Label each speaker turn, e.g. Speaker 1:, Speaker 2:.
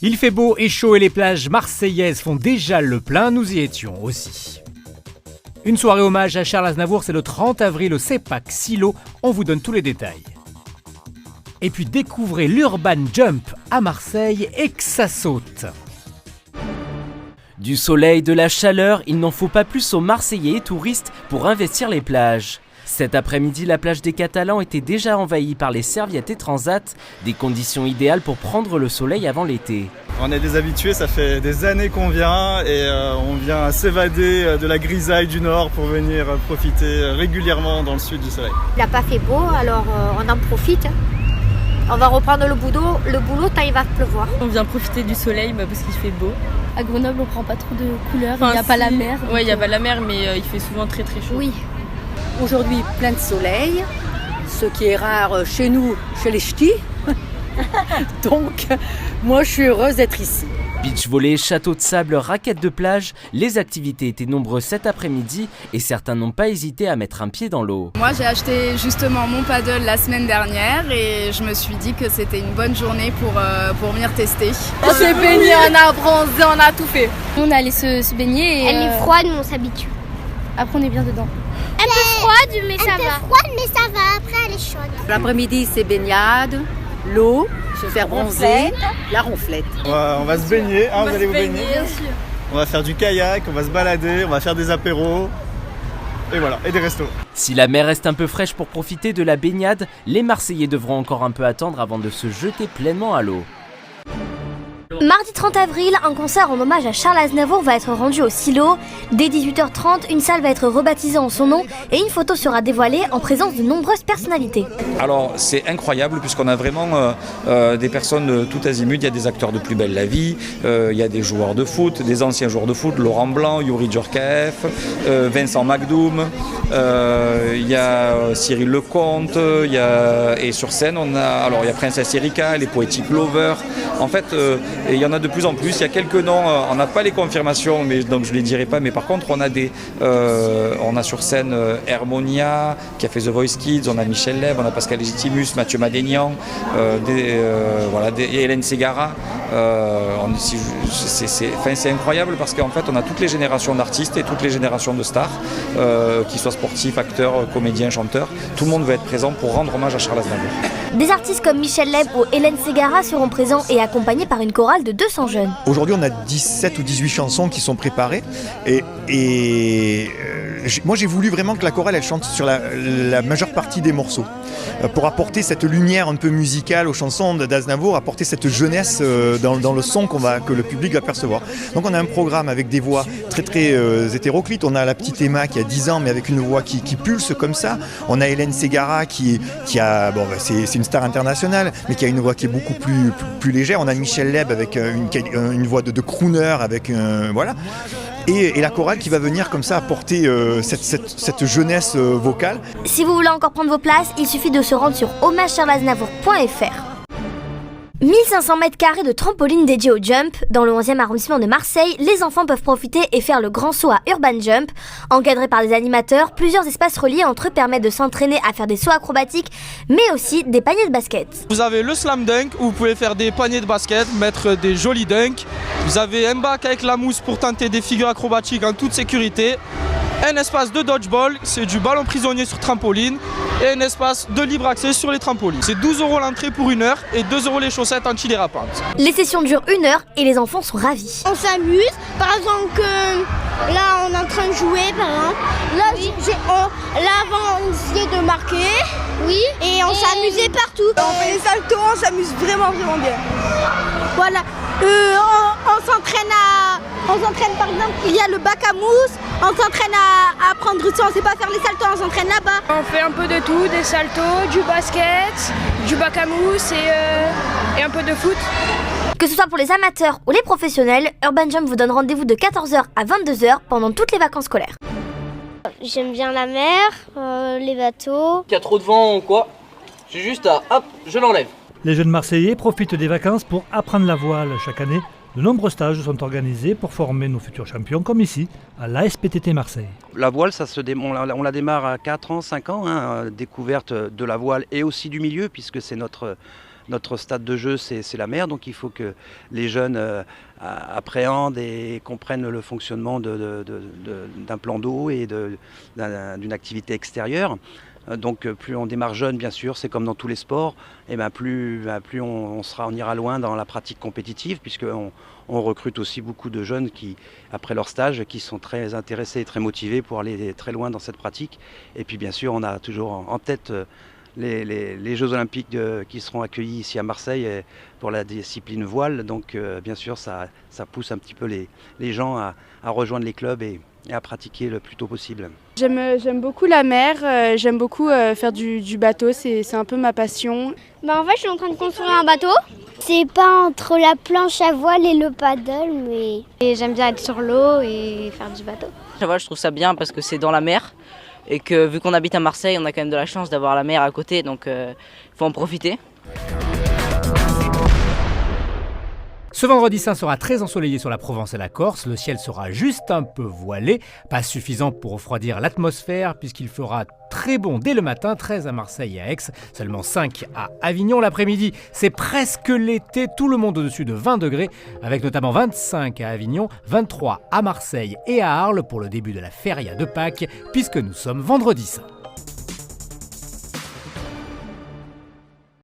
Speaker 1: Il fait beau et chaud et les plages marseillaises font déjà le plein, nous y étions aussi. Une soirée hommage à Charles Aznavour, c'est le 30 avril au CEPAC Silo, on vous donne tous les détails. Et puis découvrez l'Urban Jump à Marseille et que ça saute.
Speaker 2: Du soleil, de la chaleur, il n'en faut pas plus aux Marseillais et touristes pour investir les plages. Cet après-midi, la plage des Catalans était déjà envahie par les serviettes et transats, des conditions idéales pour prendre le soleil avant l'été.
Speaker 3: On est des habitués, ça fait des années qu'on vient et on vient s'évader de la grisaille du nord pour venir profiter régulièrement dans le sud du soleil.
Speaker 4: Il n'a pas fait beau, alors on en profite. On va reprendre le boulot quand il va pleuvoir.
Speaker 5: On vient profiter du soleil parce qu'il fait beau.
Speaker 6: À Grenoble, on prend pas trop de couleurs, il n'y a pas la mer.
Speaker 5: Oui, il n'y a pas la mer, mais il fait souvent très très chaud.
Speaker 6: Oui.
Speaker 7: Aujourd'hui, plein de soleil, ce qui est rare chez nous, chez les ch'tis. Donc, moi, je suis heureuse d'être ici.
Speaker 2: Beach volley, château de sable, raquettes de plage, les activités étaient nombreuses cet après-midi et certains n'ont pas hésité à mettre un pied dans l'eau.
Speaker 8: Moi j'ai acheté justement mon paddle la semaine dernière et je me suis dit que c'était une bonne journée pour venir tester.
Speaker 6: On s'est baigné, on a bronzé, on a tout fait. On est allé se baigner et
Speaker 4: Elle est froide, mais on s'habitue.
Speaker 6: après on est bien dedans.
Speaker 4: Un peu froide, mais ça va. Un peu froide, mais ça va. Après, elle est chaude.
Speaker 7: L'après-midi, c'est baignade, l'eau, se faire bronzer, la ronflette.
Speaker 3: On va se baigner, vous allez vous baigner.
Speaker 5: Bien sûr.
Speaker 3: On va faire du kayak, on va se balader, on va faire des apéros. Et voilà, et des restos.
Speaker 2: Si la mer reste un peu fraîche pour profiter de la baignade, les Marseillais devront encore un peu attendre avant de se jeter pleinement à l'eau.
Speaker 9: Mardi 30 avril, un concert en hommage à Charles Aznavour va être rendu au Silo. Dès 18h30, une salle va être rebaptisée en son nom et une photo sera dévoilée en présence de nombreuses personnalités.
Speaker 10: Alors c'est incroyable puisqu'on a vraiment des personnes de tout azimut. Il y a des acteurs de Plus belle la vie, il y a des joueurs de foot, des anciens joueurs de foot, Laurent Blanc, Youri Djorkaeff, Vincent Macdoum, il y a Cyril Lecomte, et sur scène il y a Princesse Erika, les Poetic Lovers. En fait, et il y en a de plus en plus. Il y a quelques noms, on n'a pas les confirmations, mais donc je ne les dirai pas. Mais par contre, on a sur scène Hermonia qui a fait The Voice Kids, on a Michel Leb, on a Pascal Légitimus, Mathieu Madénian, Hélène Ségara. C'est incroyable parce qu'en fait, on a toutes les générations d'artistes et toutes les générations de stars, qu'ils soient sportifs, acteurs, comédiens, chanteurs. Tout le monde veut être présent pour rendre hommage à Charles Aznavour.
Speaker 9: Des artistes comme Michel Leb ou Hélène Ségara seront présents et accompagnés par une chorale de 200 jeunes.
Speaker 11: Aujourd'hui, on a 17 ou 18 chansons qui sont préparées moi j'ai voulu vraiment que la chorale elle chante sur la majeure partie des morceaux pour apporter cette lumière un peu musicale aux chansons d'Aznavour, apporter cette jeunesse dans le son que le public va percevoir. Donc on a un programme avec des voix très très hétéroclites. On a la petite Emma qui a 10 ans mais avec une voix qui pulse comme ça. On a Hélène Ségara qui a c'est une star internationale mais qui a une voix qui est beaucoup plus légère. On a Michel Leb avec une voix de crooner avec voilà. Et la chorale qui va venir comme ça apporter cette jeunesse vocale.
Speaker 9: Si vous voulez encore prendre vos places, il suffit de se rendre sur hommagecharlesaznavour.fr. 1500 mètres carrés de trampoline dédiée au jump. Dans le 11e arrondissement de Marseille, les enfants peuvent profiter et faire le grand saut à Urban Jump. Encadrés par des animateurs, plusieurs espaces reliés entre eux permettent de s'entraîner à faire des sauts acrobatiques, mais aussi des paniers de basket.
Speaker 12: Vous avez le slam dunk où vous pouvez faire des paniers de basket, mettre des jolis dunks. Vous avez un bac avec la mousse pour tenter des figures acrobatiques en toute sécurité. Un espace de dodgeball, c'est du ballon prisonnier sur trampoline et un espace de libre accès sur les trampolines. C'est 12 € l'entrée pour 1 heure et 2 € les chaussettes antidérapantes.
Speaker 9: Les sessions durent 1 heure et les enfants sont ravis.
Speaker 4: On s'amuse, par exemple, là on est en train de jouer, par exemple. Là avant on essayait de marquer, oui, et on s'amusait partout.
Speaker 8: On fait les saltos, on s'amuse vraiment bien.
Speaker 4: Voilà, on s'entraîne par exemple, il y a le bac à mousse, on s'entraîne à prendre, si on ne sait pas faire les saltos, on s'entraîne là-bas.
Speaker 5: On fait un peu de tout, des saltos, du basket, du bac à mousse et un peu de foot.
Speaker 9: Que ce soit pour les amateurs ou les professionnels, Urban Jump vous donne rendez-vous de 14h à 22h pendant toutes les vacances scolaires.
Speaker 4: J'aime bien la mer, les bateaux.
Speaker 13: Il y a trop de vent ou quoi? J'ai juste à... hop, je l'enlève.
Speaker 1: Les jeunes Marseillais profitent des vacances pour apprendre la voile chaque année. De nombreux stages sont organisés pour former nos futurs champions, comme ici, à l'ASPTT Marseille.
Speaker 14: La voile, on la démarre à 4 ans, 5 ans, découverte de la voile et aussi du milieu, puisque c'est notre notre stade de jeu, c'est la mer, donc il faut que les jeunes appréhendent et comprennent le fonctionnement d'un plan d'eau et d'une activité extérieure. Donc plus on démarre jeune, bien sûr, c'est comme dans tous les sports, et plus on ira loin dans la pratique compétitive, puisqu'on recrute aussi beaucoup de jeunes qui, après leur stage, qui sont très intéressés et très motivés pour aller très loin dans cette pratique. Et puis bien sûr, on a toujours en tête les Jeux Olympiques qui seront accueillis ici à Marseille pour la discipline voile. Donc bien sûr, ça pousse un petit peu les gens à rejoindre les clubs et à pratiquer le plus tôt possible.
Speaker 5: J'aime beaucoup la mer, j'aime beaucoup faire du bateau, c'est un peu ma passion.
Speaker 4: En fait, je suis en train de construire un bateau. C'est pas entre la planche à voile et le paddle, mais j'aime bien être sur l'eau et faire du bateau.
Speaker 15: Je trouve ça bien parce que c'est dans la mer et que vu qu'on habite à Marseille, on a quand même de la chance d'avoir la mer à côté, donc il faut en profiter.
Speaker 1: Ce vendredi saint sera très ensoleillé sur la Provence et la Corse. Le ciel sera juste un peu voilé, pas suffisant pour refroidir l'atmosphère puisqu'il fera très bon dès le matin, 13 à Marseille et à Aix, seulement 5 à Avignon. L'après-midi, c'est presque l'été, tout le monde au-dessus de 20 degrés, avec notamment 25 à Avignon, 23 à Marseille et à Arles pour le début de la feria de Pâques, puisque nous sommes vendredi saint.